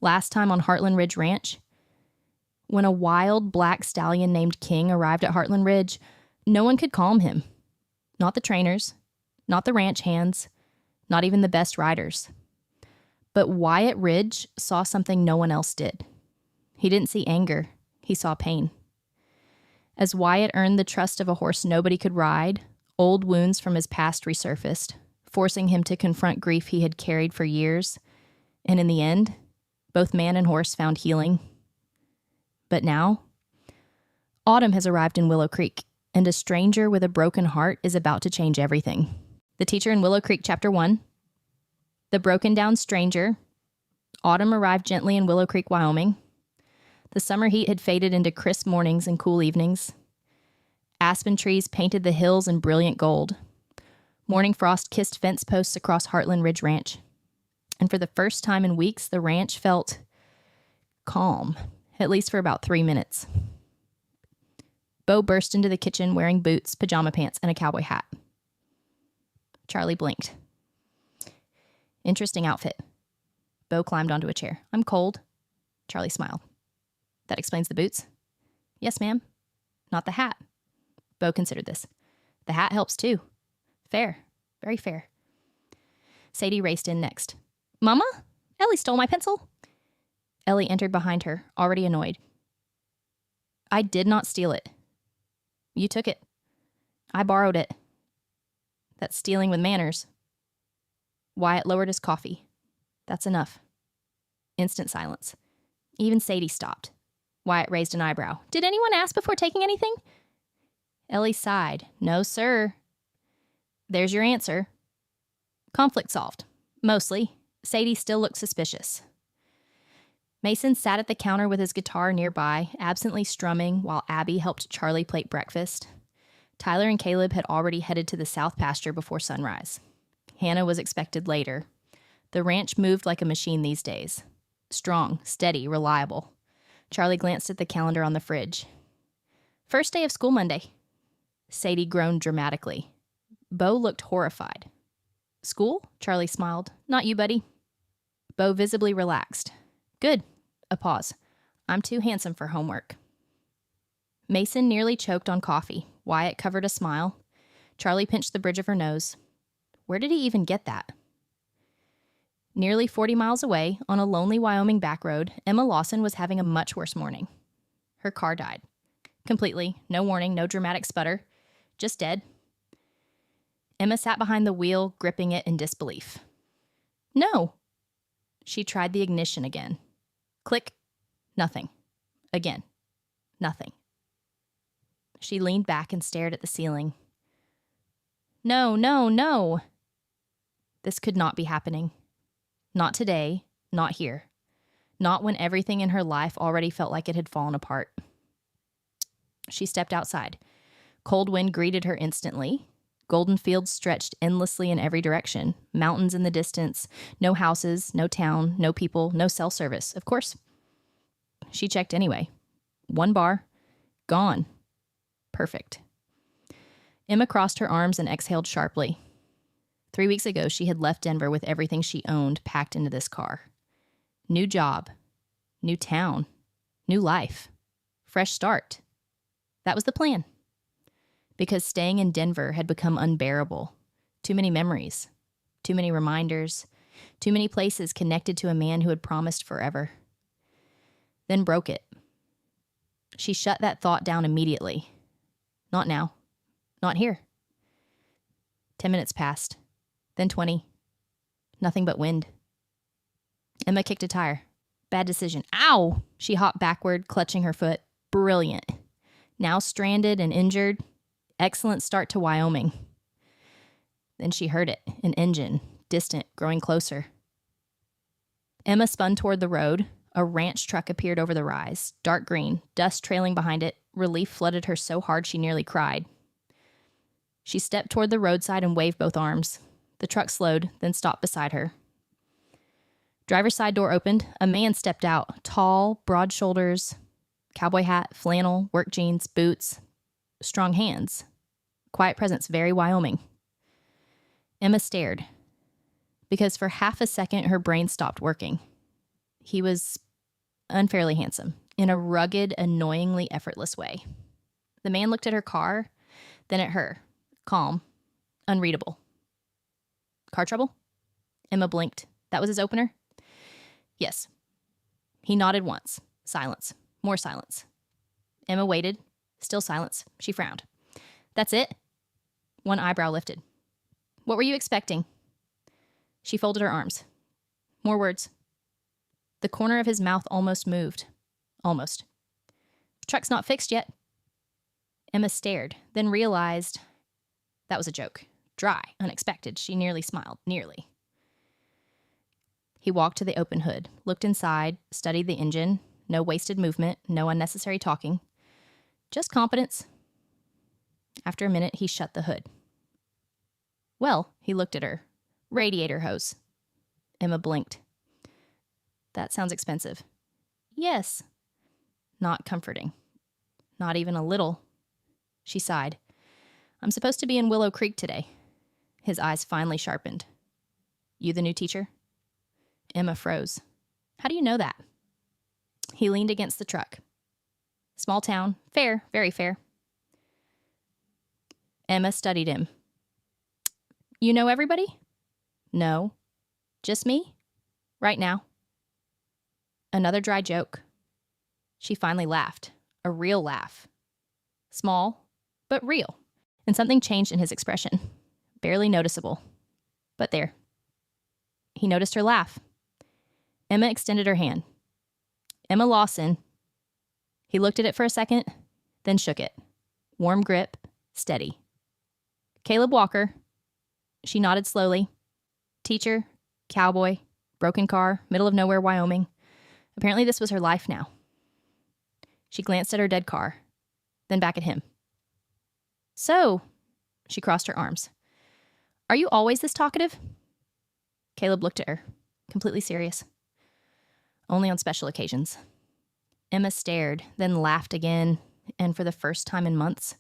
Last time on Heartland Ridge Ranch, when a wild black stallion named King arrived at Heartland Ridge, no one could calm him. Not the trainers, not the ranch hands, not even the best riders. But Wyatt Ridge saw something no one else did. He didn't see anger, he saw pain. As Wyatt earned the trust of a horse nobody could ride, old wounds from his past resurfaced, forcing him to confront grief he had carried for years. And in the end, both man and horse found healing. But now, autumn has arrived in Willow Creek, and a stranger with a broken heart is about to change everything. The teacher in Willow Creek, Chapter 1. The broken down stranger. Autumn arrived gently in Willow Creek, Wyoming. The summer heat had faded into crisp mornings and cool evenings. Aspen trees painted the hills in brilliant gold. Morning frost kissed fence posts across Heartland Ridge Ranch. And for the first time in weeks, the ranch felt calm, at least for about 3 minutes. Bo burst into the kitchen wearing boots, pajama pants, and a cowboy hat. Charlie blinked. Interesting outfit. Bo climbed onto a chair. I'm cold. Charlie smiled. That explains the boots? Yes, ma'am. Not the hat. Bo considered this. The hat helps too. Fair. Very fair. Sadie raced in next. Mama? Ellie stole my pencil. Ellie entered behind her, already annoyed. I did not steal it. You took it. I borrowed it. That's stealing with manners. Wyatt lowered his coffee. That's enough. Instant silence. Even Sadie stopped. Wyatt raised an eyebrow. Did anyone ask before taking anything? Ellie sighed. No, sir. There's your answer. Conflict solved. Mostly. Sadie still looked suspicious. Mason sat at the counter with his guitar nearby, absently strumming while Abby helped Charlie plate breakfast. Tyler and Caleb had already headed to the south pasture before sunrise. Hannah was expected later. The ranch moved like a machine these days. Strong, steady, reliable. Charlie glanced at the calendar on the fridge. First day of school Monday. Sadie groaned dramatically. Bo looked horrified. School? Charlie smiled. Not you, buddy. Bo visibly relaxed. Good. A pause. I'm too handsome for homework. Mason nearly choked on coffee. Wyatt covered a smile. Charlie pinched the bridge of her nose. Where did he even get that? Nearly 40 miles away, on a lonely Wyoming backroad, Emma Lawson was having a much worse morning. Her car died. Completely. No warning, no dramatic sputter. Just dead. Emma sat behind the wheel, gripping it in disbelief. No. She tried the ignition again. Click. Nothing. Again. Nothing. She leaned back and stared at the ceiling. No, no, no. This could not be happening. Not today, not here. Not when everything in her life already felt like it had fallen apart. She stepped outside. Cold wind greeted her instantly. Golden fields stretched endlessly in every direction. Mountains in the distance. No houses, no town, no people, no cell service. Of course. She checked anyway. 1 bar. Gone. Perfect. Emma crossed her arms and exhaled sharply. 3 weeks ago, she had left Denver with everything she owned packed into this car. New job. New town. New life. Fresh start. That was the plan. Because staying in Denver had become unbearable. Too many memories. Too many reminders. Too many places connected to a man who had promised forever. Then broke it. She shut that thought down immediately. Not now. Not here. 10 minutes passed. Then 20. Nothing but wind. Emma kicked a tire. Bad decision. Ow! She hopped backward, clutching her foot. Brilliant. Now stranded and injured. Excellent start to Wyoming. Then she heard it. An engine. Distant, growing closer. Emma spun toward the road. A ranch truck appeared over the rise. Dark green. Dust trailing behind it. Relief flooded her so hard she nearly cried. She stepped toward the roadside and waved both arms. The truck slowed, then stopped beside her. Driver's side door opened. A man stepped out. Tall, broad shoulders, cowboy hat, flannel, work jeans, boots, strong hands. Quiet presence, very Wyoming. Emma stared. Because for half a second, her brain stopped working. He was unfairly handsome, in a rugged, annoyingly effortless way. The man looked at her car, then at her, calm, unreadable. Car trouble? Emma blinked. That was his opener? Yes. He nodded once. Silence. More silence. Emma waited. Still silence. She frowned. That's it? One eyebrow lifted. What were you expecting? She folded her arms. More words. The corner of his mouth almost moved. Almost. Truck's not fixed yet. Emma stared, then realized that was a joke. Dry, unexpected. She nearly smiled. Nearly. He walked to the open hood, looked inside, studied the engine. No wasted movement, no unnecessary talking. Just competence. After a minute, he shut the hood. Well, he looked at her. Radiator hose. Emma blinked. That sounds expensive. Yes. Not comforting. Not even a little. She sighed. I'm supposed to be in Willow Creek today. His eyes finally sharpened. You the new teacher? Emma froze. How do you know that? He leaned against the truck. Small town. Fair. Very fair. Emma studied him. You know everybody? No. Just me? Right now. Another dry joke. She finally laughed. A real laugh. Small, but real. And something changed in his expression. Barely noticeable. But there. He noticed her laugh. Emma extended her hand. Emma Lawson. He looked at it for a second, then shook it. Warm grip, steady. Caleb Walker. She nodded slowly. Teacher, cowboy, broken car, middle of nowhere, Wyoming. Apparently this was her life now. She glanced at her dead car, then back at him. So, she crossed her arms. Are you always this talkative? Caleb looked at her, completely serious. Only on special occasions. Emma stared, then laughed again, and for the first time in months,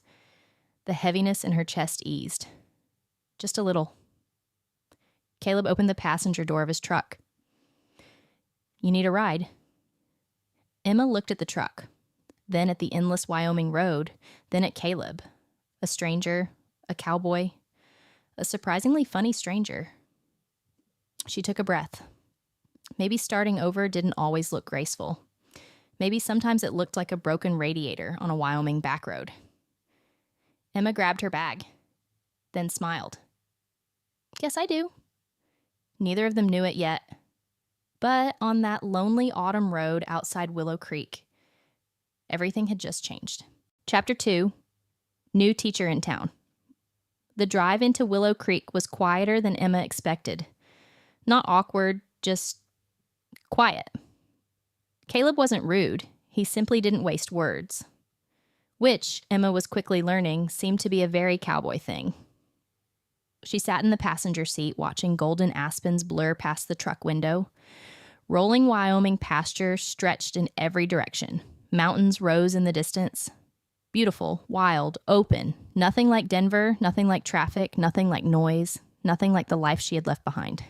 the heaviness in her chest eased. Just a little. Caleb opened the passenger door of his truck. You need a ride? Emma looked at the truck, then at the endless Wyoming road, then at Caleb, a stranger, a cowboy, a surprisingly funny stranger. She took a breath. Maybe starting over didn't always look graceful. Maybe sometimes it looked like a broken radiator on a Wyoming backroad. Emma grabbed her bag, then smiled. Yes, I do. Neither of them knew it yet. But on that lonely autumn road outside Willow Creek, everything had just changed. Chapter 2, New Teacher in Town. The drive into Willow Creek was quieter than Emma expected. Not awkward, just quiet. Caleb wasn't rude. He simply didn't waste words. Which, Emma was quickly learning, seemed to be a very cowboy thing. She sat in the passenger seat watching golden aspens blur past the truck window. Rolling Wyoming pasture stretched in every direction. Mountains rose in the distance. Beautiful, wild, open. Nothing like Denver, nothing like traffic, nothing like noise, nothing like the life she had left behind.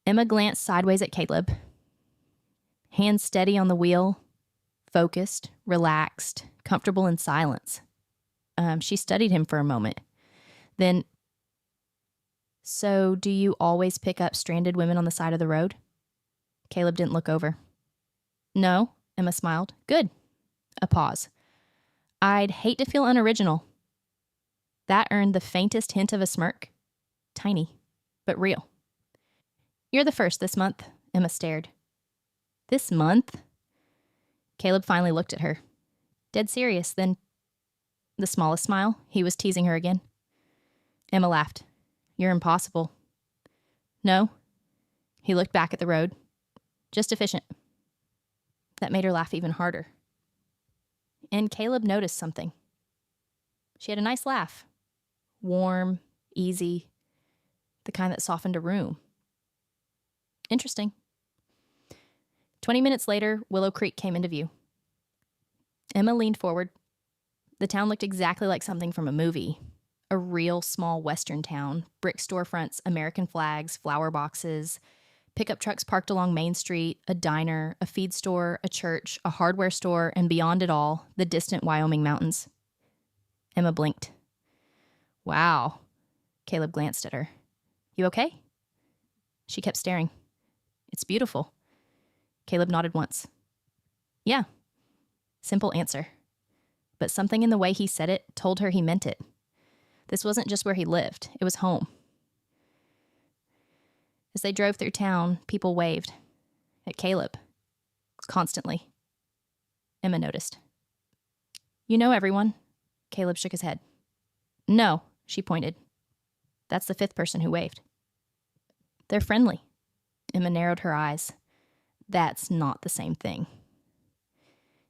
Emma glanced sideways at Caleb. Hands steady on the wheel, focused, relaxed, comfortable in silence. She studied him for a moment. Then, so do you always pick up stranded women on the side of the road? Caleb didn't look over. No, Emma smiled. Good. A pause. I'd hate to feel unoriginal. That earned the faintest hint of a smirk. Tiny, but real. You're the first this month, Emma stared. This month? Caleb finally looked at her. Dead serious, then the smallest smile. He was teasing her again. Emma laughed. You're impossible. No. He looked back at the road. Just efficient. That made her laugh even harder. And Caleb noticed something. She had a nice laugh. Warm, easy, the kind that softened a room. Interesting. 20 minutes later, Willow Creek came into view. Emma leaned forward. The town looked exactly like something from a movie. A real small western town. Brick storefronts, American flags, flower boxes, Pickup trucks parked along Main Street, a diner, a feed store, a church, a hardware store, and beyond it all, the distant Wyoming mountains. Emma blinked. Wow. Caleb glanced at her. You okay? She kept staring. It's beautiful. Caleb nodded once. Yeah. Simple answer. But something in the way he said it told her he meant it. This wasn't just where he lived. It was home. As they drove through town, people waved. At Caleb. Constantly. Emma noticed. You know everyone? Caleb shook his head. No, she pointed. That's the fifth person who waved. They're friendly. Emma narrowed her eyes. That's not the same thing.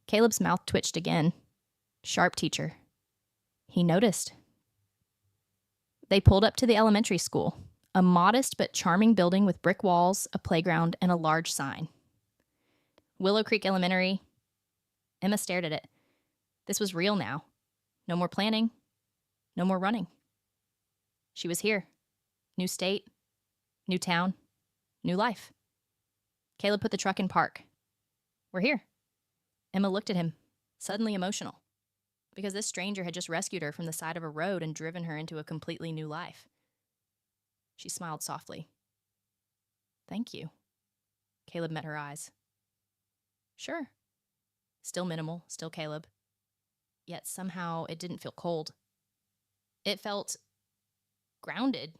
Caleb's mouth twitched again. Sharp teacher. He noticed. They pulled up to the elementary school, a modest but charming building with brick walls, a playground, and a large sign. Willow Creek Elementary. Emma stared at it. This was real now. No more planning. No more running. She was here. New state. New town. New life. Caleb put the truck in park. We're here. Emma looked at him, suddenly emotional, because this stranger had just rescued her from the side of a road and driven her into a completely new life. She smiled softly. Thank you. Caleb met her eyes. Sure. Still minimal, still Caleb. Yet somehow it didn't feel cold. It felt grounded,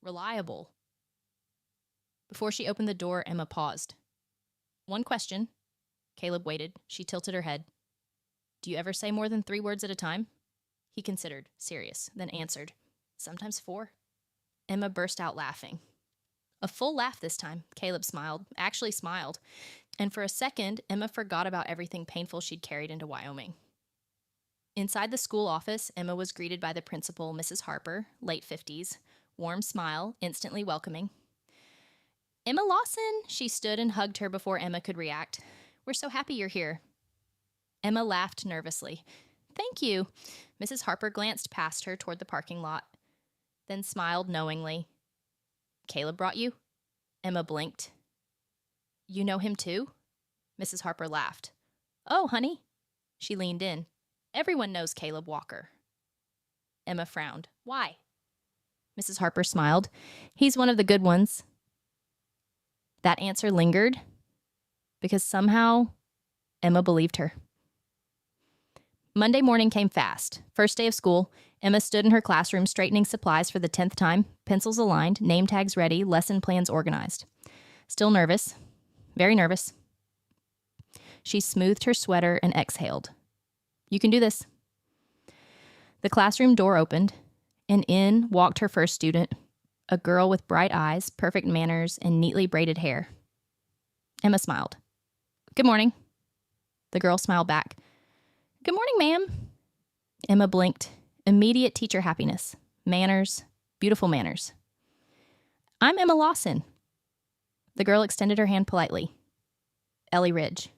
reliable. Before she opened the door, Emma paused. One question. Caleb waited. She tilted her head. Do you ever say more than 3 words at a time? He considered, serious, then answered. Sometimes 4. Emma burst out laughing. A full laugh this time. Caleb smiled, actually smiled. And for a second, Emma forgot about everything painful she'd carried into Wyoming. Inside the school office, Emma was greeted by the principal, Mrs. Harper, late 50s, warm smile, instantly welcoming. Emma Lawson! She stood and hugged her before Emma could react. We're so happy you're here. Emma laughed nervously. Thank you. Mrs. Harper glanced past her toward the parking lot, then smiled knowingly. Caleb brought you? Emma blinked. You know him too? Mrs. Harper laughed. Oh, honey. She leaned in. Everyone knows Caleb Walker. Emma frowned. Why? Mrs. Harper smiled. He's one of the good ones. That answer lingered because somehow Emma believed her. Monday morning came fast. First day of school, Emma stood in her classroom straightening supplies for the 10th time, pencils aligned, name tags ready, lesson plans organized. Still nervous. Very nervous. She smoothed her sweater and exhaled. You can do this. The classroom door opened, and in walked her first student, a girl with bright eyes, perfect manners, and neatly braided hair. Emma smiled. Good morning. The girl smiled back. Good morning, ma'am. Emma blinked. Immediate teacher happiness. Manners. Beautiful manners. I'm Emma Lawson. The girl extended her hand politely. Ellie Ridge.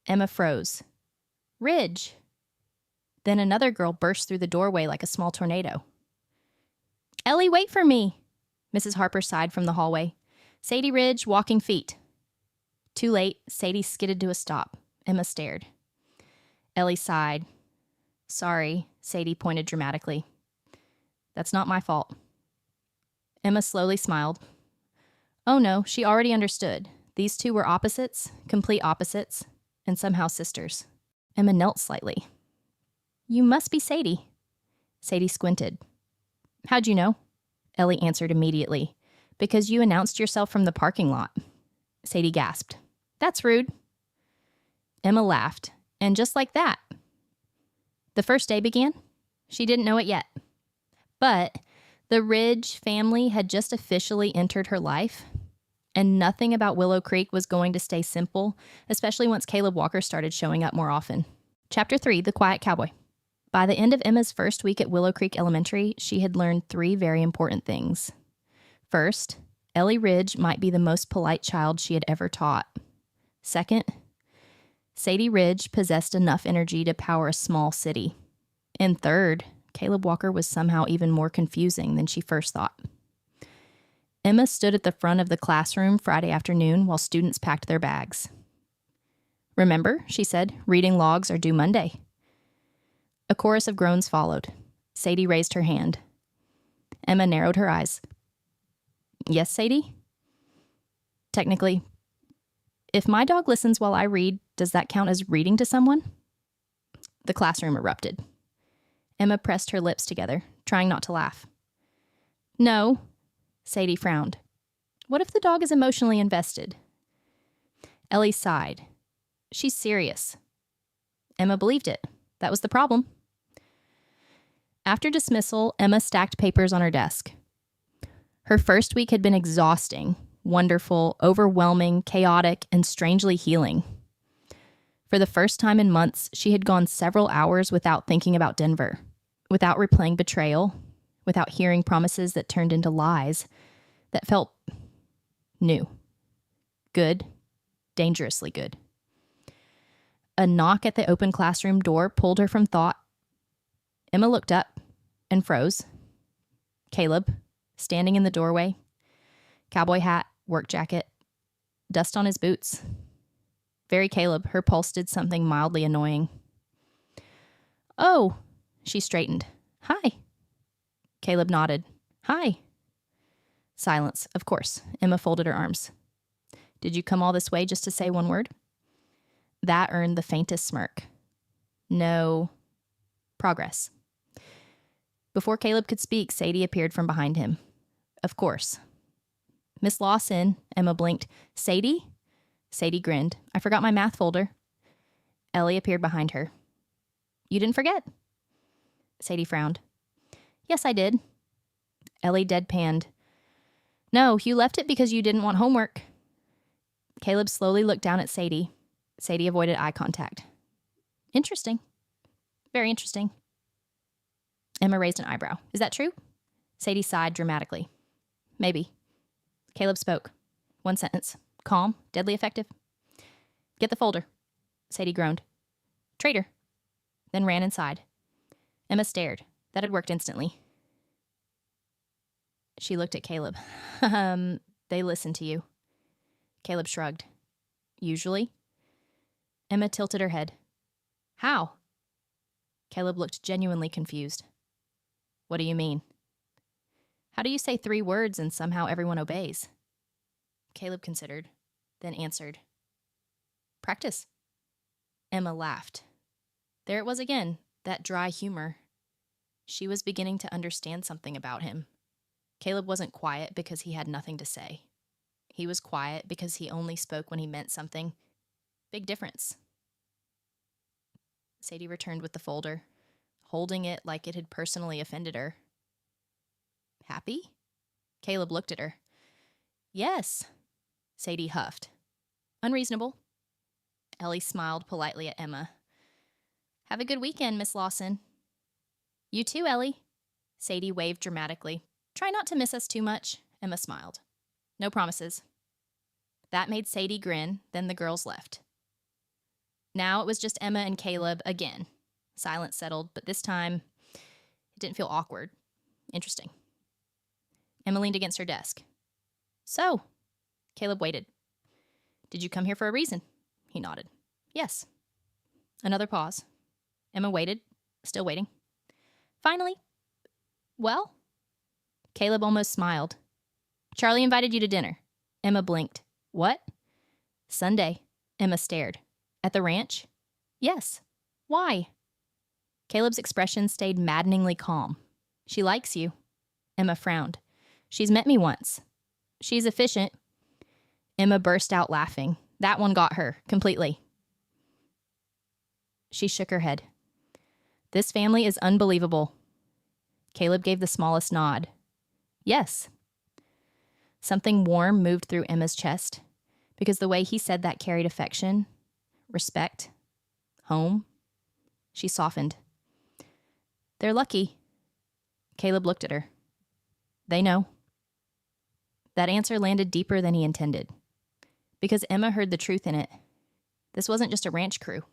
Emma froze. Ridge. Then another girl burst through the doorway like a small tornado. Ellie, wait for me. Mrs. Harper sighed from the hallway. Sadie Ridge, walking feet. Too late, Sadie skidded to a stop. Emma stared. Ellie sighed. Sorry, Sadie pointed dramatically. That's not my fault. Emma slowly smiled. Oh no, she already understood. These two were opposites, complete opposites, and somehow sisters. Emma knelt slightly. You must be Sadie. Sadie squinted. How'd you know? Ellie answered immediately. Because you announced yourself from the parking lot. Sadie gasped. That's rude. Emma laughed. And just like that, the first day began. She didn't know it yet. But the Ridge family had just officially entered her life, and nothing about Willow Creek was going to stay simple, especially once Caleb Walker started showing up more often. Chapter 3, The Quiet Cowboy. By the end of Emma's first week at Willow Creek Elementary, she had learned 3 very important things. First, Ellie Ridge might be the most polite child she had ever taught. Second, Sadie Ridge possessed enough energy to power a small city. And third, Caleb Walker was somehow even more confusing than she first thought. Emma stood at the front of the classroom Friday afternoon while students packed their bags. "Remember," she said, "reading logs are due Monday." A chorus of groans followed. Sadie raised her hand. Emma narrowed her eyes. "Yes, Sadie?" "Technically, if my dog listens while I read, does that count as reading to someone?" The classroom erupted. Emma pressed her lips together, trying not to laugh. "No," Sadie frowned. "What if the dog is emotionally invested?" Ellie sighed. "She's serious." Emma believed it. That was the problem. After dismissal, Emma stacked papers on her desk. Her first week had been exhausting, wonderful, overwhelming, chaotic, and strangely healing. For the first time in months, she had gone several hours without thinking about Denver, without replaying betrayal, without hearing promises that turned into lies, that felt new, good, dangerously good. A knock at the open classroom door pulled her from thought. Emma looked up and froze. Caleb, standing in the doorway, cowboy hat, work jacket, dust on his boots. Very Caleb, her pulse did something mildly annoying. "Oh," she straightened. "Hi." Caleb nodded. "Hi." Silence, of course. Emma folded her arms. "Did you come all this way just to say one word?" That earned the faintest smirk. "No. Progress." Before Caleb could speak, Sadie appeared from behind him. "Of course." "Miss Lawson," Emma blinked. "Sadie?" Sadie grinned. "I forgot my math folder." Ellie appeared behind her. "You didn't forget?" Sadie frowned. "Yes, I did." Ellie deadpanned. "No, you left it because you didn't want homework." Caleb slowly looked down at Sadie. Sadie avoided eye contact. "Interesting. Very interesting." Emma raised an eyebrow. "Is that true?" Sadie sighed dramatically. "Maybe." Caleb spoke. One sentence. Calm, deadly effective. "Get the folder." Sadie groaned. "Traitor." Then ran inside. Emma stared. That had worked instantly. She looked at Caleb. They listen to you." Caleb shrugged. "Usually?" Emma tilted her head. "How?" Caleb looked genuinely confused. "What do you mean?" "How do you say 3 words and somehow everyone obeys?" Caleb considered, then answered. "Practice." Emma laughed. There it was again, that dry humor. She was beginning to understand something about him. Caleb wasn't quiet because he had nothing to say. He was quiet because he only spoke when he meant something. Big difference. Sadie returned with the folder, holding it like it had personally offended her. "Happy?" Caleb looked at her. "Yes." Sadie huffed. "Unreasonable." Ellie smiled politely at Emma. "Have a good weekend, Miss Lawson." "You too, Ellie." Sadie waved dramatically. "Try not to miss us too much." Emma smiled. "No promises." That made Sadie grin, then the girls left. Now it was just Emma and Caleb again. Silence settled, but this time it didn't feel awkward. Interesting. Emma leaned against her desk. "So?" Caleb waited. "Did you come here for a reason?" He nodded. "Yes." Another pause. Emma waited, still waiting. "Finally." "Well?" Caleb almost smiled. "Charlie invited you to dinner." Emma blinked. "What?" "Sunday." Emma stared. "At the ranch?" "Yes." "Why?" Caleb's expression stayed maddeningly calm. "She likes you." Emma frowned. "She's met me once." "She's efficient." Emma burst out laughing. That one got her, completely. She shook her head. "This family is unbelievable." Caleb gave the smallest nod. "Yes." Something warm moved through Emma's chest, because the way he said that carried affection, respect, home. She softened. "They're lucky." Caleb looked at her. "They know." That answer landed deeper than he intended, because Emma heard the truth in it. This wasn't just a ranch crew.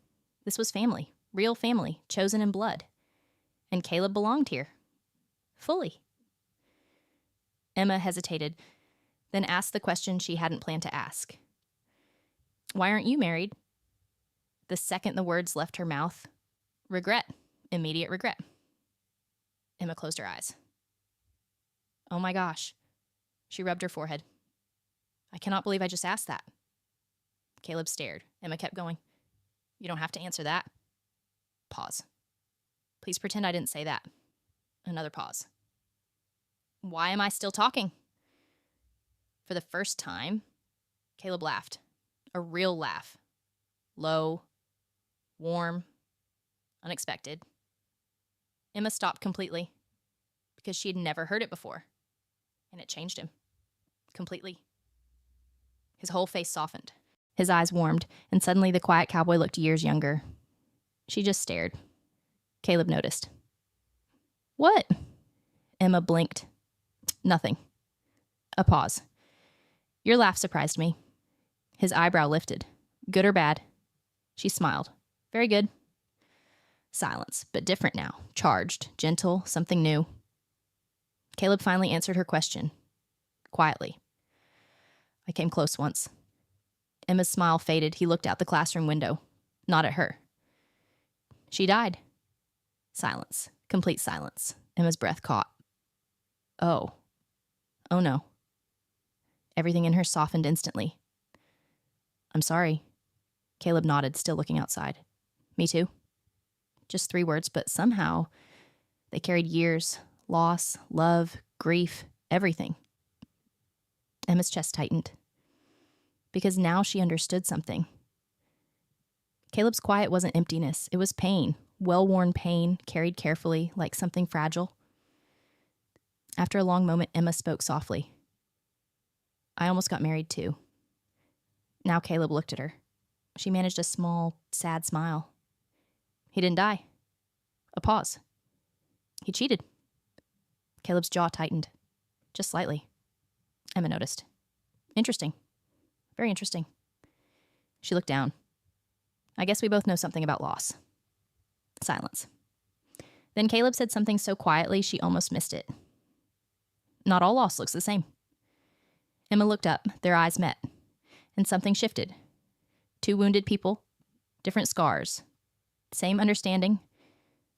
This was family, real family, chosen in blood. And Caleb belonged here. Fully. Emma hesitated. then asked the question she hadn't planned to ask. Why aren't you married? The second the words left her mouth, regret, immediate regret. Emma closed her eyes. Oh my gosh. She rubbed her forehead. I cannot believe I just asked that. Caleb stared. Emma kept going. You don't have to answer that. Pause. Please pretend I didn't say that. Another pause. Why am I still talking? For the first time, Caleb laughed. A real laugh. Low, warm, unexpected. Emma stopped completely because she had never heard it before, and it changed him. Completely. His whole face softened. His eyes warmed, and suddenly the quiet cowboy looked years younger. She just stared. Caleb noticed. What? Emma blinked. Nothing. A pause. Your laugh surprised me. His eyebrow lifted. Good or bad? She smiled. Very good. Silence, but different now. Charged, gentle, something new. Caleb finally answered her question. Quietly. I came close once. Emma's smile faded. He looked out the classroom window. Not at her. She died. Silence. Complete silence. Emma's breath caught. Oh. Oh no. Everything in her softened instantly. I'm sorry. Caleb nodded, still looking outside. Me too. Just 3 words, but somehow they carried years, loss, love, grief, everything. Emma's chest tightened. Because now she understood something. Caleb's quiet wasn't emptiness. It was pain. Well-worn pain, carried carefully, like something fragile. After a long moment, Emma spoke softly. I almost got married too. Now Caleb looked at her. She managed a small, sad smile. He didn't die. A pause. He cheated. Caleb's jaw tightened. Just slightly. Emma noticed. Interesting. Very interesting. She looked down. I guess we both know something about loss. Silence. Then Caleb said something so quietly she almost missed it. Not all loss looks the same. Emma looked up. Their eyes met. And something shifted. 2 wounded people. Different scars. Same understanding.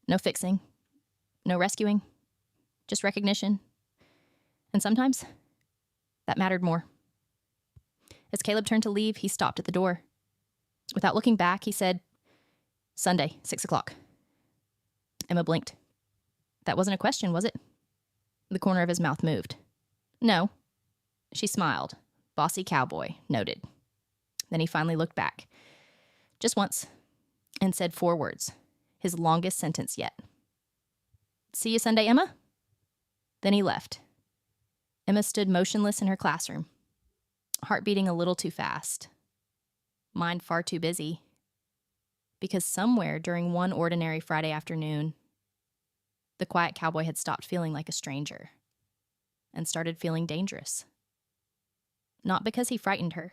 No fixing. No rescuing. Just recognition. And sometimes that mattered more. As Caleb turned to leave, he stopped at the door. Without looking back, he said, Sunday, 6 o'clock. Emma blinked. That wasn't a question, was it? The corner of his mouth moved. No. She smiled. Bossy cowboy, noted. Then he finally looked back. Just once. And said 4 words. His longest sentence yet. See you Sunday, Emma? Then he left. Emma stood motionless in her classroom. Heart beating a little too fast. Mind far too busy. Because somewhere during one ordinary Friday afternoon, the quiet cowboy had stopped feeling like a stranger and started feeling dangerous. Not because he frightened her.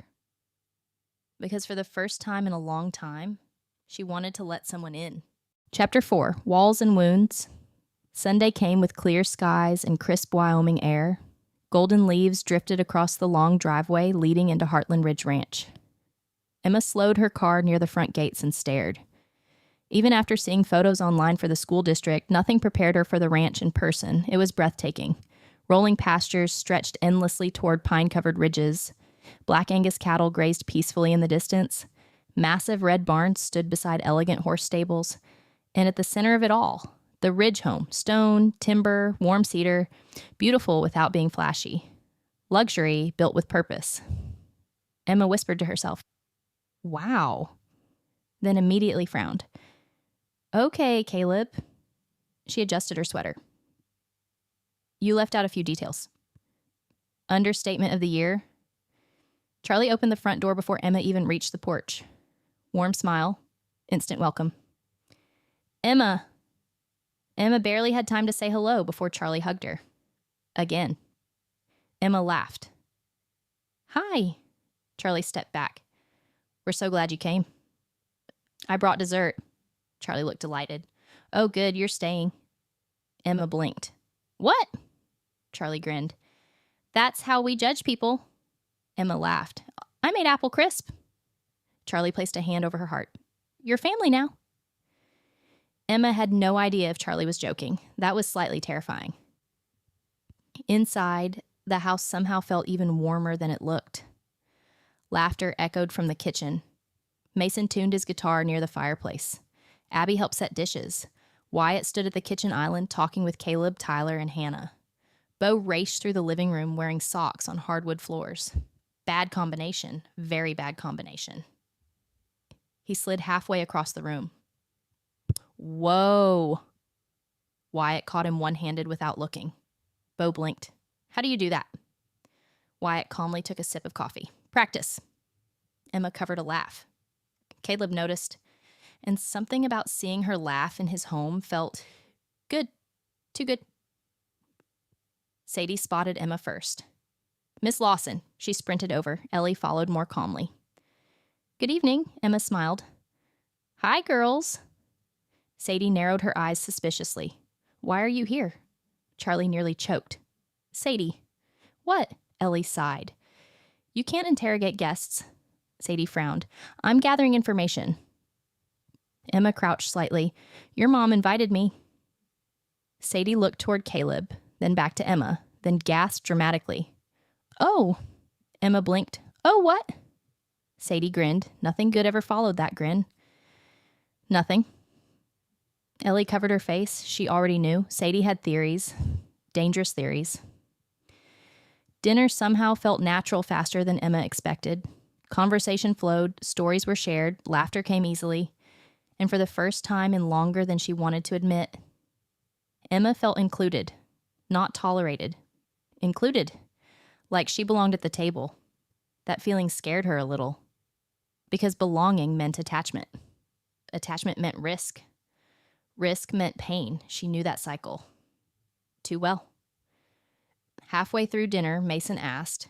Because for the first time in a long time, she wanted to let someone in. Chapter 4, Walls and Wounds. Sunday came with clear skies and crisp Wyoming air. Golden leaves drifted across the long driveway leading into Heartland Ridge Ranch. Emma slowed her car near the front gates and stared. Even after seeing photos online for the school district, nothing prepared her for the ranch in person. It was breathtaking. Rolling pastures stretched endlessly toward pine-covered ridges. Black Angus cattle grazed peacefully in the distance. Massive red barns stood beside elegant horse stables. And at the center of it all, the ridge home, stone, timber, warm cedar, beautiful without being flashy. Luxury built with purpose. Emma whispered to herself, wow. Then immediately frowned. Okay, Caleb. She adjusted her sweater. You left out a few details. Understatement of the year. Charlie opened the front door before Emma even reached the porch. Warm smile. Instant welcome. Emma. Emma barely had time to say hello before Charlie hugged her. Again. Emma laughed. Hi. Charlie stepped back. We're so glad you came. I brought dessert. Charlie looked delighted. Oh, good, you're staying. Emma blinked. What? Charlie grinned. That's how we judge people. Emma laughed. I made apple crisp. Charlie placed a hand over her heart. You're family now. Emma had no idea if Charlie was joking. That was slightly terrifying. Inside, the house somehow felt even warmer than it looked. Laughter echoed from the kitchen. Mason tuned his guitar near the fireplace. Abby helped set dishes. Wyatt stood at the kitchen island talking with Caleb, Tyler, and Hannah. Bo raced through the living room wearing socks on hardwood floors. Bad combination. Very bad combination. He slid halfway across the room. Whoa. Wyatt caught him one-handed without looking. Bo blinked. How do you do that? Wyatt calmly took a sip of coffee. Practice. Emma covered a laugh. Caleb noticed, and something about seeing her laugh in his home felt good. Too good. Sadie spotted Emma first. Miss Lawson, she sprinted over. Ellie followed more calmly. Good evening, Emma smiled. Hi, girls. Sadie narrowed her eyes suspiciously. Why are you here? Charlie nearly choked. Sadie. What? Ellie sighed. You can't interrogate guests. Sadie frowned. I'm gathering information. Emma crouched slightly. Your mom invited me. Sadie looked toward Caleb, then back to Emma, then gasped dramatically. Oh. Emma blinked. Oh, what? Sadie grinned. Nothing good ever followed that grin. Nothing. Ellie covered her face. She already knew. Sadie had theories. Dangerous theories. Dinner somehow felt natural faster than Emma expected. Conversation flowed, stories were shared, laughter came easily, and for the first time in longer than she wanted to admit, Emma felt included, not tolerated. Included, like she belonged at the table. That feeling scared her a little, because belonging meant attachment. Attachment meant risk. Risk meant pain. She knew that cycle too well. Halfway through dinner, Mason asked,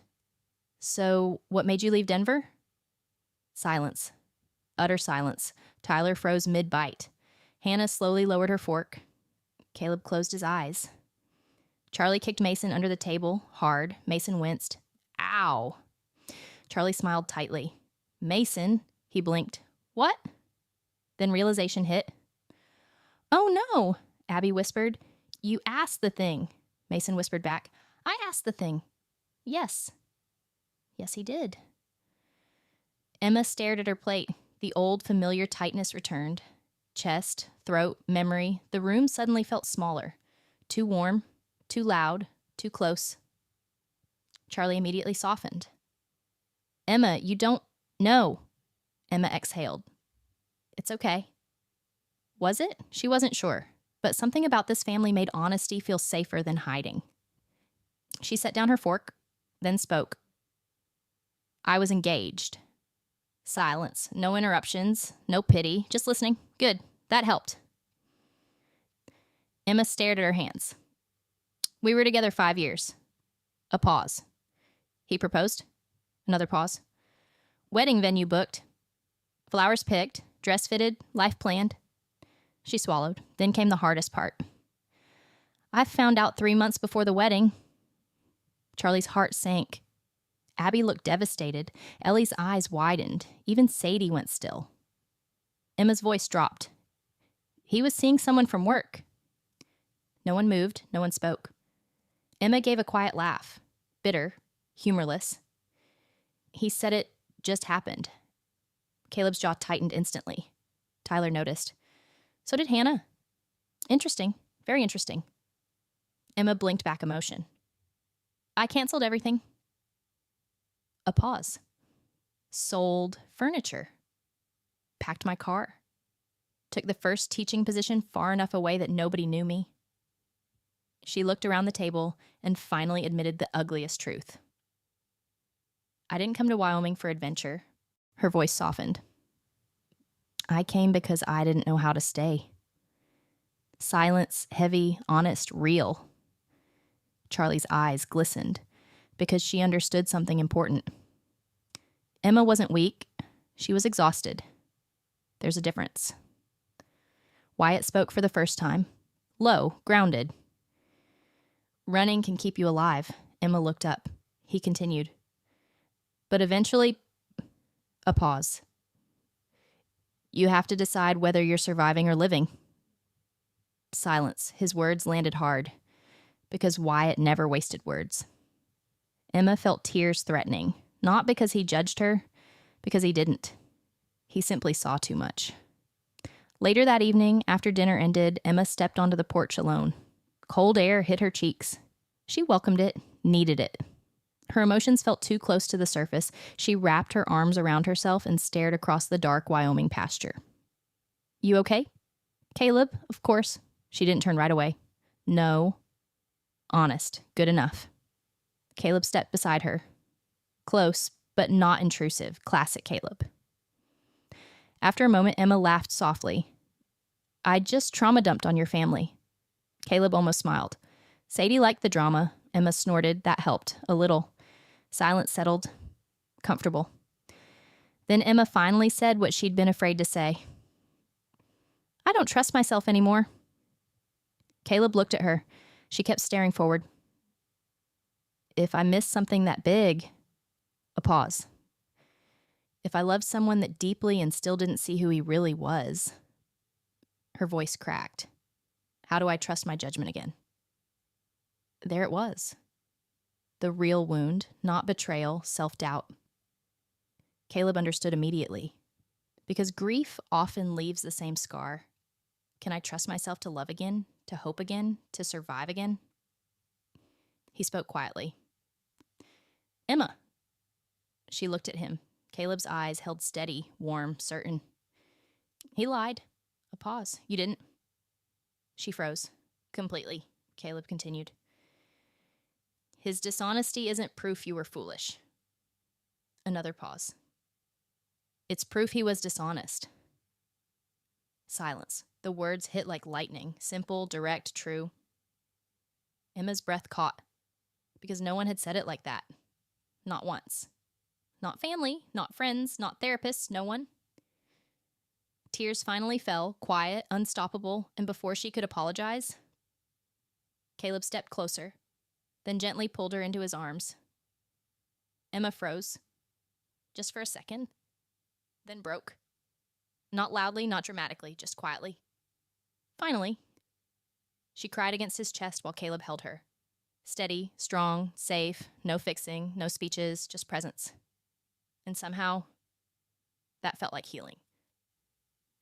So, what made you leave Denver? Silence. Utter silence. Tyler froze mid-bite. Hannah slowly lowered her fork. Caleb closed his eyes. Charlie kicked Mason under the table, hard. Mason winced. Ow. Charlie smiled tightly. Mason, he blinked. What? Then realization hit. Oh no, Abby whispered. You asked the thing. Mason whispered back. I asked the thing. Yes. Yes, he did. Emma stared at her plate. The old familiar tightness returned. Chest, throat, memory. The room suddenly felt smaller. Too warm, too loud, too close. Charlie immediately softened. Emma, you don't know. Emma exhaled. It's okay. Was it? She wasn't sure. But something about this family made honesty feel safer than hiding. She set down her fork, then spoke. I was engaged. Silence. No interruptions. No pity. Just listening. Good. That helped. Emma stared at her hands. We were together 5 years. A pause. He proposed. Another pause. Wedding venue booked. Flowers picked. Dress fitted. Life planned. She swallowed. Then came the hardest part. I found out 3 months before the wedding. Charlie's heart sank. Abby looked devastated. Ellie's eyes widened. Even Sadie went still. Emma's voice dropped. He was seeing someone from work. No one moved. No one spoke. Emma gave a quiet laugh. Bitter. Humorless. He said it just happened. Caleb's jaw tightened instantly. Tyler noticed. So did Hannah. Interesting. Very interesting. Emma blinked back emotion. I canceled everything. A pause. Sold furniture. Packed my car. Took the first teaching position far enough away that nobody knew me. She looked around the table and finally admitted the ugliest truth. I didn't come to Wyoming for adventure. Her voice softened. I came because I didn't know how to stay. Silence, heavy, honest, real. Charlie's eyes glistened because she understood something important. Emma wasn't weak. She was exhausted. There's a difference. Wyatt spoke for the first time. Low, grounded. Running can keep you alive. Emma looked up. He continued. But eventually, a pause. You have to decide whether you're surviving or living. Silence. His words landed hard, because Wyatt never wasted words. Emma felt tears threatening, not because he judged her, because he didn't. He simply saw too much. Later that evening, after dinner ended, Emma stepped onto the porch alone. Cold air hit her cheeks. She welcomed it, needed it. Her emotions felt too close to the surface. She wrapped her arms around herself and stared across the dark Wyoming pasture. You okay? Caleb, of course. She didn't turn right away. No. Honest. Good enough. Caleb stepped beside her. Close, but not intrusive. Classic Caleb. After a moment, Emma laughed softly. I just trauma dumped on your family. Caleb almost smiled. Sadie liked the drama. Emma snorted. That helped. A little. Silence settled. Comfortable. Then Emma finally said what she'd been afraid to say. I don't trust myself anymore. Caleb looked at her. She kept staring forward. If I missed something that big... A pause. If I loved someone that deeply and still didn't see who he really was... Her voice cracked. How do I trust my judgment again? There it was. The real wound, not betrayal, self-doubt. Caleb understood immediately. Because grief often leaves the same scar. Can I trust myself to love again, to hope again, to survive again? He spoke quietly. Emma. She looked at him. Caleb's eyes held steady, warm, certain. He lied. A pause. You didn't. She froze. Completely. Caleb continued. His dishonesty isn't proof you were foolish. Another pause. It's proof he was dishonest. Silence. The words hit like lightning. Simple, direct, true. Emma's breath caught. Because no one had said it like that. Not once. Not family, not friends, not therapists, no one. Tears finally fell, quiet, unstoppable, and before she could apologize, Caleb stepped closer, then gently pulled her into his arms. Emma froze, just for a second, then broke. Not loudly, not dramatically, just quietly. Finally, she cried against his chest while Caleb held her. Steady, strong, safe, no fixing, no speeches, just presence. And somehow, that felt like healing.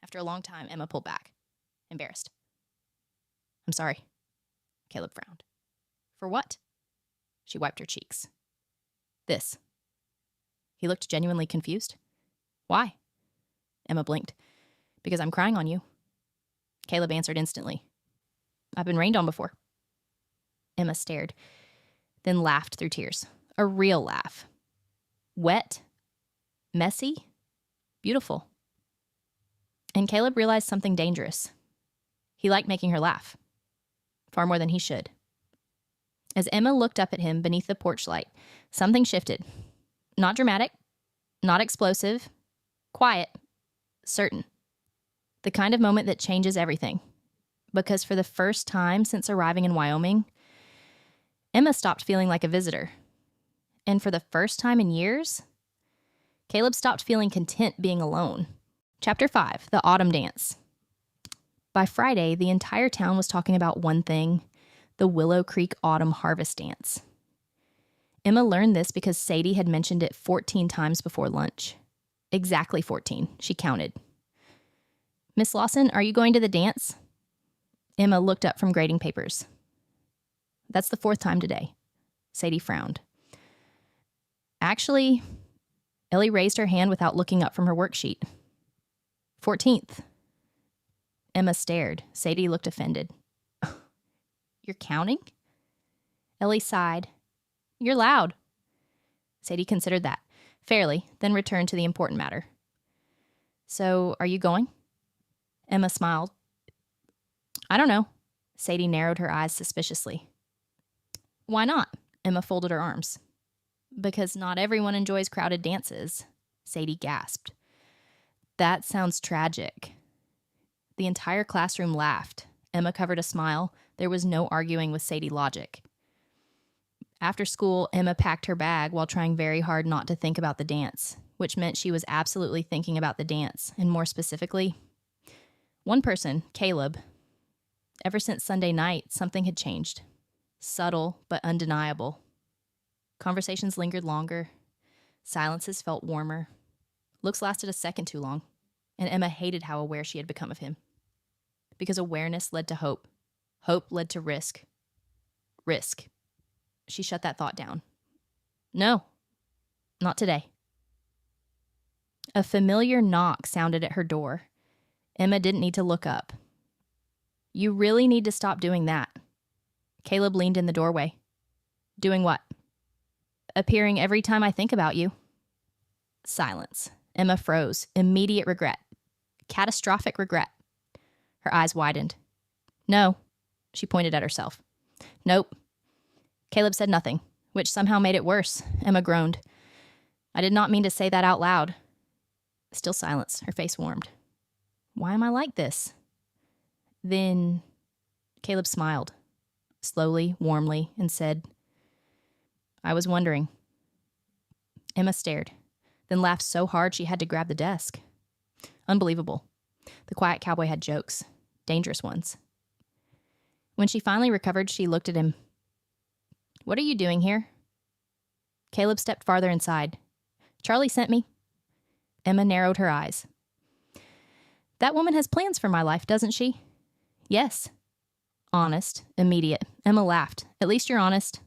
After a long time, Emma pulled back, embarrassed. I'm sorry. Caleb frowned. For what? She wiped her cheeks. This. He looked genuinely confused. Why? Emma blinked. Because I'm crying on you. Caleb answered instantly. I've been rained on before. Emma stared, then laughed through tears. A real laugh. Wet, messy, beautiful. And Caleb realized something dangerous. He liked making her laugh. Far more than he should. As Emma looked up at him beneath the porch light, something shifted. Not dramatic, not explosive, quiet, certain. The kind of moment that changes everything. Because for the first time since arriving in Wyoming, Emma stopped feeling like a visitor. And for the first time in years, Caleb stopped feeling content being alone. Chapter 5, The Autumn Dance. By Friday, the entire town was talking about one thing, the Willow Creek Autumn Harvest Dance. Emma learned this because Sadie had mentioned it 14 times before lunch. Exactly 14, she counted. Miss Lawson, are you going to the dance? Emma looked up from grading papers. That's the 4th time today. Sadie frowned. Actually, Ellie raised her hand without looking up from her worksheet. 14th. Emma stared. Sadie looked offended. You're counting? Ellie sighed. You're loud. Sadie considered that. Fairly, then returned to the important matter. So, are you going? Emma smiled. I don't know. Sadie narrowed her eyes suspiciously. Why not? Emma folded her arms. Because not everyone enjoys crowded dances. Sadie gasped. That sounds tragic. The entire classroom laughed. Emma covered a smile. There was no arguing with Sadie logic. After school, Emma packed her bag while trying very hard not to think about the dance, which meant she was absolutely thinking about the dance, and more specifically, one person, Caleb. Ever since Sunday night, something had changed. Subtle, but undeniable. Conversations lingered longer. Silences felt warmer. Looks lasted a second too long, and Emma hated how aware she had become of him. Because awareness led to hope. Hope led to risk. Risk. She shut that thought down. No, not today. A familiar knock sounded at her door. Emma didn't need to look up. You really need to stop doing that. Caleb leaned in the doorway. Doing what? Appearing every time I think about you. Silence. Emma froze. Immediate regret. Catastrophic regret. Her eyes widened. No. She pointed at herself. Nope. Caleb said nothing, which somehow made it worse. Emma groaned. I did not mean to say that out loud. Still silence. Her face warmed. Why am I like this? Then Caleb smiled, slowly, warmly, and said, I was wondering. Emma stared, then laughed so hard she had to grab the desk. Unbelievable. The quiet cowboy had jokes, dangerous ones. When she finally recovered, she looked at him. What are you doing here? Caleb stepped farther inside. Charlie sent me. Emma narrowed her eyes. That woman has plans for my life, doesn't she? Yes. Honest, immediate. Emma laughed. At least you're honest.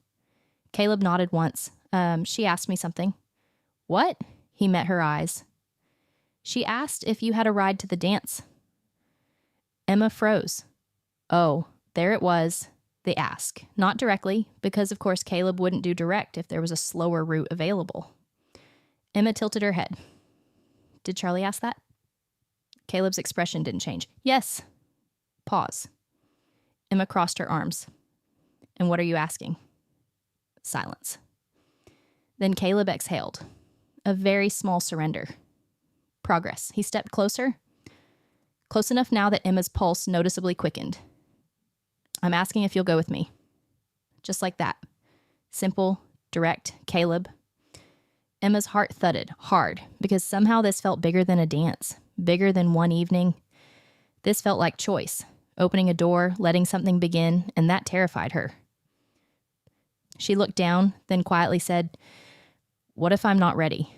Caleb nodded once. She asked me something. What? He met her eyes. She asked if you had a ride to the dance. Emma froze. Oh, there it was. The ask. Not directly, because of course Caleb wouldn't do direct if there was a slower route available. Emma tilted her head. Did Charlie ask that? Caleb's expression didn't change. Yes. Pause. Emma crossed her arms. And what are you asking? Silence. Then Caleb exhaled. A very small surrender. Progress. He stepped closer. Close enough now that Emma's pulse noticeably quickened. I'm asking if you'll go with me. Just like that. Simple, direct, Caleb. Emma's heart thudded hard because somehow this felt bigger than a dance, bigger than one evening. This felt like choice, opening a door, letting something begin, and that terrified her. She looked down, then quietly said, What if I'm not ready?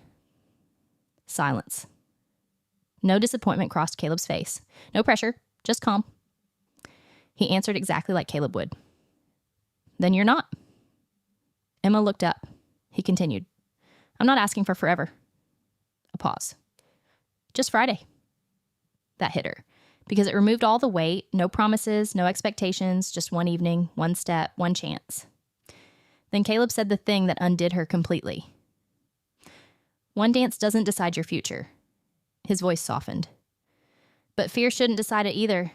Silence. No disappointment crossed Caleb's face. No pressure, just calm. He answered exactly like Caleb would. Then you're not. Emma looked up. He continued. I'm not asking for forever. A pause. Just Friday. That hit her, because it removed all the weight, no promises, no expectations, just one evening, one step, one chance. Then Caleb said the thing that undid her completely. One dance doesn't decide your future. His voice softened. But fear shouldn't decide it either.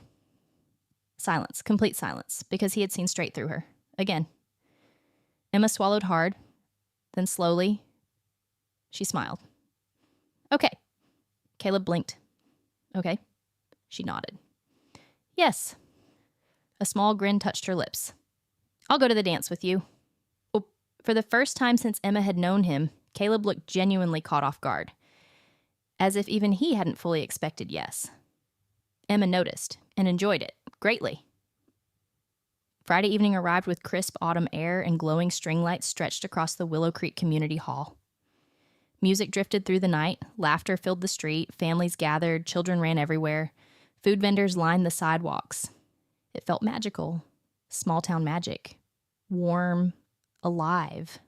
Silence, complete silence, because he had seen straight through her. Again. Emma swallowed hard, then slowly, she smiled. Okay. Caleb blinked. Okay. She nodded. Yes. A small grin touched her lips. I'll go to the dance with you. Oh, for the first time since Emma had known him, Caleb looked genuinely caught off guard, as if even he hadn't fully expected yes. Emma noticed and enjoyed it greatly. Friday evening arrived with crisp autumn air and glowing string lights stretched across the Willow Creek Community Hall. Music drifted through the night, laughter filled the street, families gathered, children ran everywhere, food vendors lined the sidewalks. It felt magical, small-town magic, warm, alive,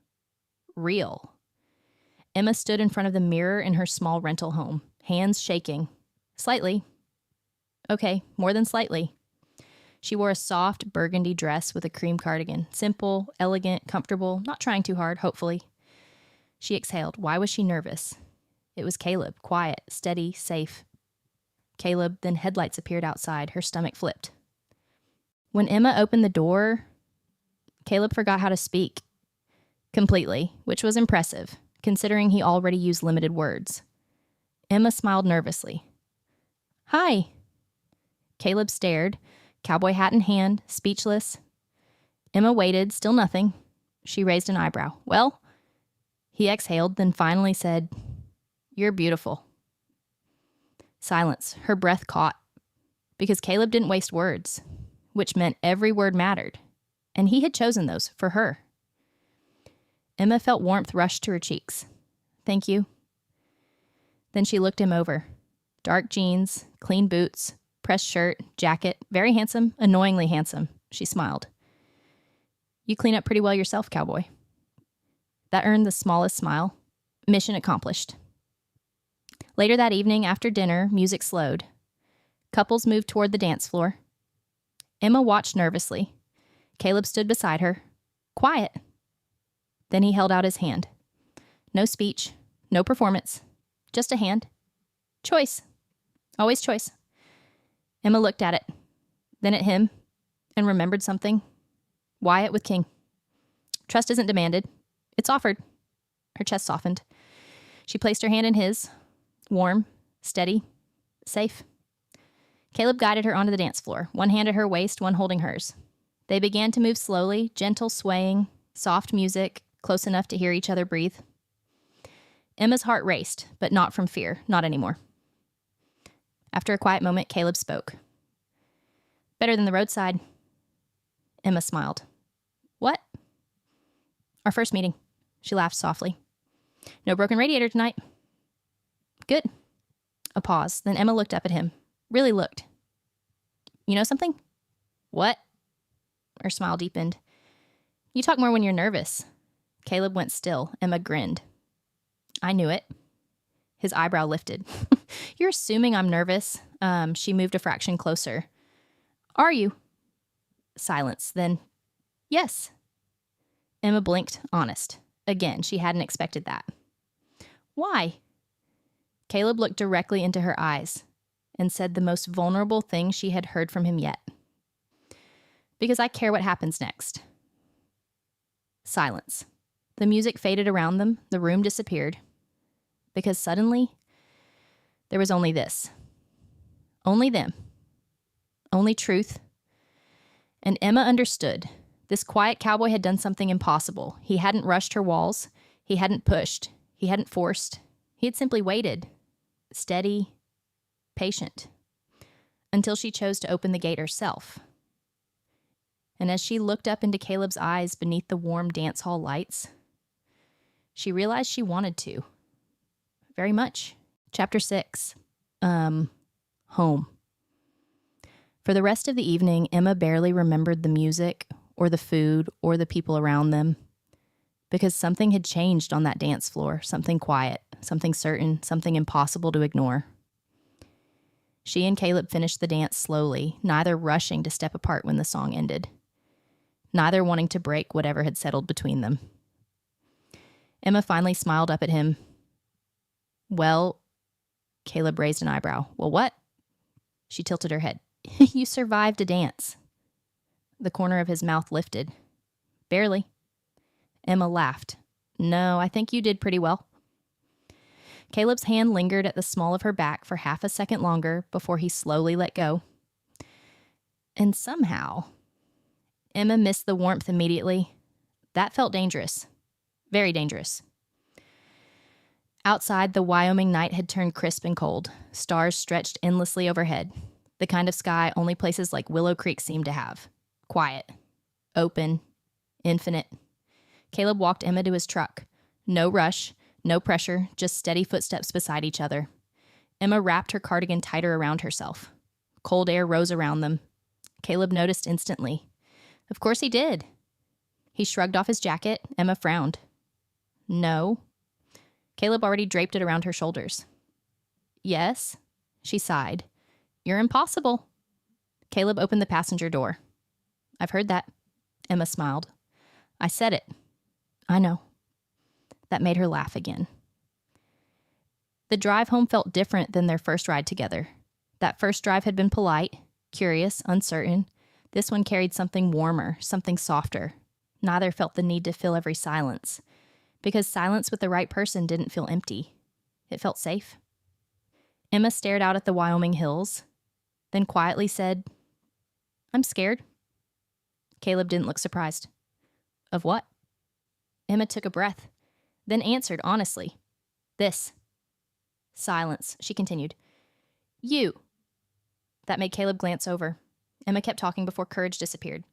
real. Emma stood in front of the mirror in her small rental home, hands shaking. Slightly. Okay, more than slightly. She wore a soft burgundy dress with a cream cardigan. Simple, elegant, comfortable, not trying too hard, hopefully. She exhaled. Why was she nervous? It was Caleb, quiet, steady, safe. Caleb, then headlights appeared outside. Her stomach flipped. When Emma opened the door, Caleb forgot how to speak. Completely, which was impressive, considering he already used limited words. Emma smiled nervously. Hi. Caleb stared, cowboy hat in hand, speechless. Emma waited, still nothing. She raised an eyebrow. Well, he exhaled, then finally said, "You're beautiful." Silence. Her breath caught. Because Caleb didn't waste words, which meant every word mattered. And he had chosen those for her. Emma felt warmth rush to her cheeks. "Thank you." Then she looked him over. Dark jeans, clean boots, pressed shirt, jacket, very handsome, annoyingly handsome. She smiled. "You clean up pretty well yourself, Cowboy." That earned the smallest smile. Mission accomplished. Later that evening, after dinner, music slowed. Couples moved toward the dance floor. Emma watched nervously. Caleb stood beside her. Quiet. Then he held out his hand. No speech, no performance, just a hand. Choice. Always choice. Emma looked at it, then at him, and remembered something. Wyatt with King. Trust isn't demanded. It's offered. Her chest softened. She placed her hand in his. Warm, steady, safe. Caleb guided her onto the dance floor, one hand at her waist, one holding hers. They began to move slowly, gentle swaying, soft music, close enough to hear each other breathe. Emma's heart raced, but not from fear, not anymore. After a quiet moment, Caleb spoke. "Better than the roadside." Emma smiled. "What?" "Our first meeting." She laughed softly. "No broken radiator tonight." "Good." A pause, then Emma looked up at him. Really looked. "You know something?" "What?" Her smile deepened. "You talk more when you're nervous." Caleb went still. Emma grinned. "I knew it." His eyebrow lifted. "You're assuming I'm nervous." She moved a fraction closer. "Are you?" Silence. Then, "Yes." Emma blinked, honest. Again, she hadn't expected that. "Why?" Caleb looked directly into her eyes and said the most vulnerable thing she had heard from him yet. "Because I care what happens next." Silence. The music faded around them. The room disappeared. Because suddenly, there was only this. Only them. Only truth. And Emma understood. This quiet cowboy had done something impossible. He hadn't rushed her walls. He hadn't pushed. He hadn't forced. He had simply waited. Steady, patient. Until she chose to open the gate herself. And as she looked up into Caleb's eyes beneath the warm dance hall lights, she realized she wanted to. Very much. Chapter 6. Home. For the rest of the evening, Emma barely remembered the music, or the food, or the people around them. Because something had changed on that dance floor, something quiet, something certain, something impossible to ignore. She and Caleb finished the dance slowly, neither rushing to step apart when the song ended. Neither wanting to break whatever had settled between them. Emma finally smiled up at him. "Well," Caleb raised an eyebrow. "Well, what?" She tilted her head. "You survived a dance." The corner of his mouth lifted. "Barely." Emma laughed. "No, I think you did pretty well." Caleb's hand lingered at the small of her back for half a second longer before he slowly let go. And somehow, Emma missed the warmth immediately. That felt dangerous. Very dangerous. Outside, the Wyoming night had turned crisp and cold. Stars stretched endlessly overhead. The kind of sky only places like Willow Creek seemed to have. Quiet. Open. Infinite. Caleb walked Emma to his truck. No rush. No pressure. Just steady footsteps beside each other. Emma wrapped her cardigan tighter around herself. Cold air rose around them. Caleb noticed instantly. Of course he did. He shrugged off his jacket. Emma frowned. "No." Caleb already draped it around her shoulders. "Yes." She sighed. "You're impossible." Caleb opened the passenger door. "I've heard that." Emma smiled. "I said it." "I know." That made her laugh again. The drive home felt different than their first ride together. That first drive had been polite, curious, uncertain. This one carried something warmer, something softer. Neither felt the need to fill every silence. Because silence with the right person didn't feel empty. It felt safe. Emma stared out at the Wyoming hills, then quietly said, "I'm scared." Caleb didn't look surprised. "Of what?" Emma took a breath, then answered honestly. This. Silence. She continued. You. That made Caleb glance over. Emma kept talking before courage disappeared.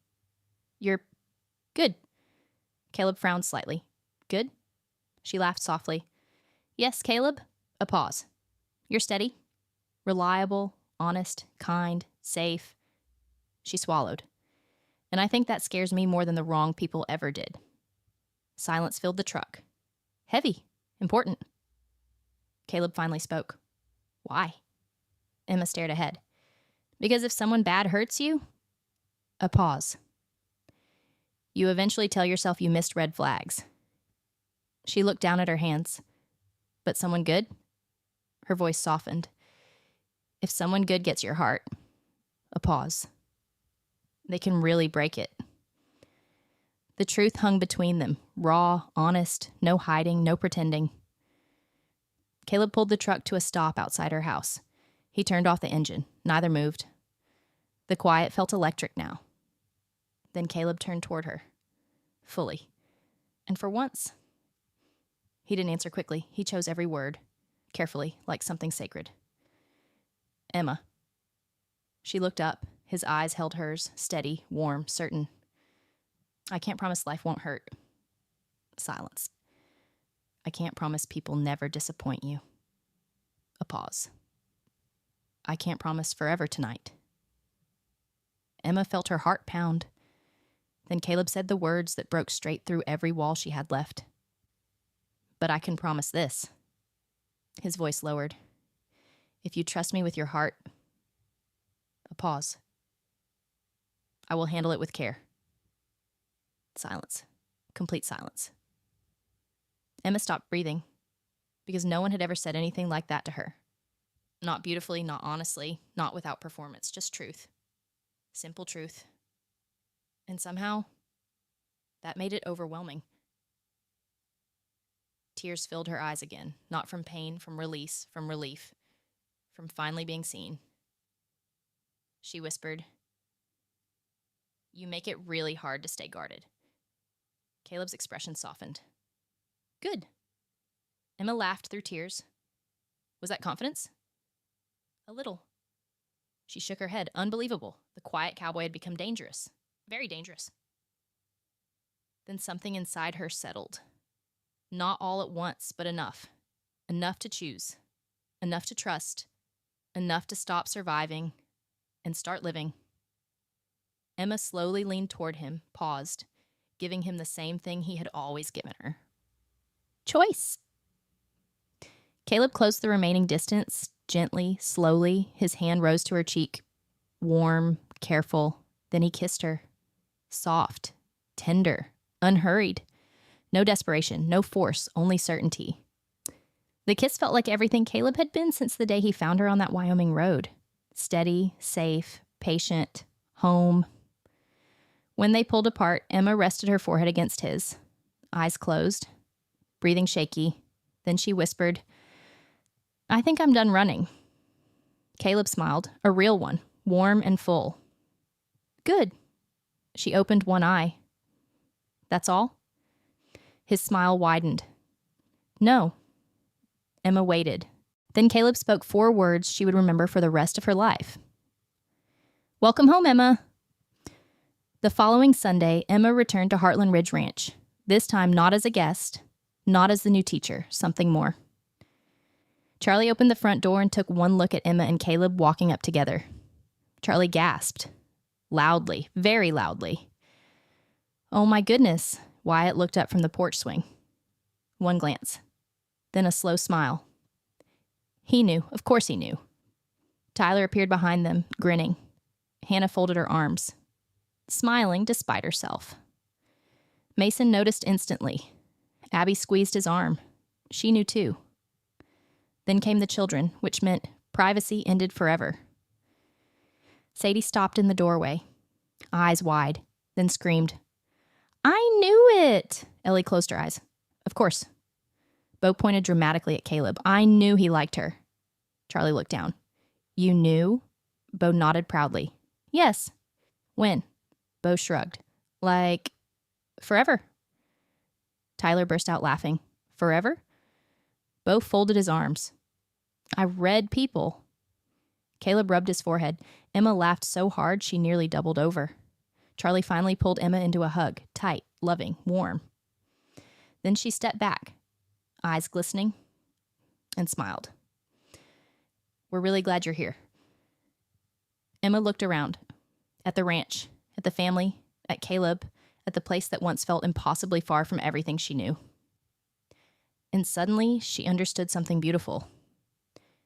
You're good. Caleb frowned slightly. Good? She laughed softly. Yes, Caleb. A pause. You're steady, reliable, honest, kind, safe. She swallowed. And I think that scares me more than the wrong people ever did. Silence filled the truck. Heavy. Important. Caleb finally spoke. Why? Emma stared ahead. Because if someone bad hurts you... A pause. You eventually tell yourself you missed red flags. She looked down at her hands. But someone good? Her voice softened. If someone good gets your heart... A pause. They can really break it. The truth hung between them, raw, honest, no hiding, no pretending. Caleb pulled the truck to a stop outside her house. He turned off the engine. Neither moved. The quiet felt electric now. Then Caleb turned toward her. Fully. And for once... He didn't answer quickly. He chose every word, carefully, like something sacred. Emma. She looked up. His eyes held hers, steady, warm, certain. I can't promise life won't hurt. Silence. I can't promise people never disappoint you. A pause. I can't promise forever tonight. Emma felt her heart pound. Then Caleb said the words that broke straight through every wall she had left. But I can promise this. His voice lowered. If you trust me with your heart... A pause. I will handle it with care. Silence. Complete silence. Emma stopped breathing, because no one had ever said anything like that to her. Not beautifully, not honestly, not without performance, just truth. Simple truth. And somehow, that made it overwhelming. Tears filled her eyes again, not from pain, from release, from relief, from finally being seen. She whispered, You make it really hard to stay guarded. Caleb's expression softened. Good. Emma laughed through tears. Was that confidence? A little. She shook her head. Unbelievable. The quiet cowboy had become dangerous. Very dangerous. Then something inside her settled. Not all at once, but enough. Enough to choose. Enough to trust. Enough to stop surviving and start living. Emma slowly leaned toward him, paused, giving him the same thing he had always given her. Choice. Caleb closed the remaining distance, gently, slowly. His hand rose to her cheek. Warm, careful. Then he kissed her. Soft, tender, unhurried. No desperation, no force, only certainty. The kiss felt like everything Caleb had been since the day he found her on that Wyoming road. Steady, safe, patient, home. When they pulled apart, Emma rested her forehead against his, eyes closed, breathing shaky. Then she whispered, I think I'm done running. Caleb smiled, a real one, warm and full. Good. She opened one eye. That's all? His smile widened. No. Emma waited. Then Caleb spoke 4 words she would remember for the rest of her life. Welcome home, Emma. The following Sunday, Emma returned to Heartland Ridge Ranch, this time not as a guest, not as the new teacher, something more. Charlie opened the front door and took one look at Emma and Caleb walking up together. Charlie gasped. Loudly, very loudly. Oh my goodness, Wyatt looked up from the porch swing. One glance. Then a slow smile. He knew. Of course he knew. Tyler appeared behind them, grinning. Hannah folded her arms, smiling despite herself. Mason noticed instantly. Abby squeezed his arm. She knew too. Then came the children, which meant privacy ended forever. Sadie stopped in the doorway, eyes wide, then screamed, I knew it! Ellie closed her eyes. Of course. Bo pointed dramatically at Caleb. I knew he liked her. Charlie looked down. You knew? Bo nodded proudly. Yes. When? Bo shrugged. Like, forever. Tyler burst out laughing. Forever? Bo folded his arms. I read people. Caleb rubbed his forehead. Emma laughed so hard she nearly doubled over. Charlie finally pulled Emma into a hug, tight, loving, warm. Then she stepped back, eyes glistening, and smiled. We're really glad you're here. Emma looked around, at the ranch, at the family, at Caleb, at the place that once felt impossibly far from everything she knew. And suddenly, she understood something beautiful.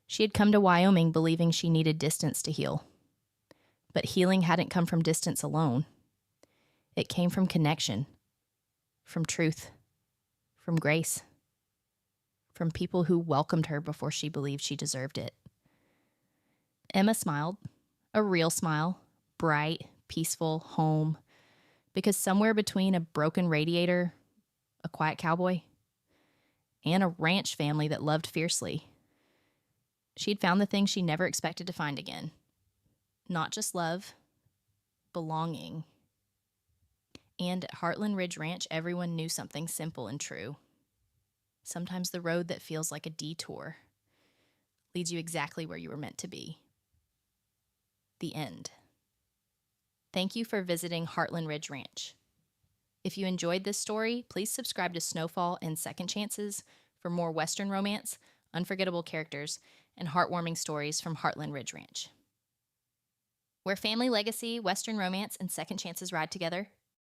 She had come to Wyoming believing she needed distance to heal. But healing hadn't come from distance alone. It came from connection, from truth, from grace, from people who welcomed her before she believed she deserved it. Emma smiled, a real smile, bright, peaceful, home, because somewhere between a broken radiator, a quiet cowboy, and a ranch family that loved fiercely, she'd found the thing she never expected to find again. Not just love, belonging. And at Heartland Ridge Ranch, everyone knew something simple and true. Sometimes the road that feels like a detour leads you exactly where you were meant to be. The end. Thank you for visiting Heartland Ridge Ranch. If you enjoyed this story, please subscribe to Snowfall and Second Chances for more Western romance, unforgettable characters, and heartwarming stories from Heartland Ridge Ranch. Where family legacy, Western romance, and second chances ride together,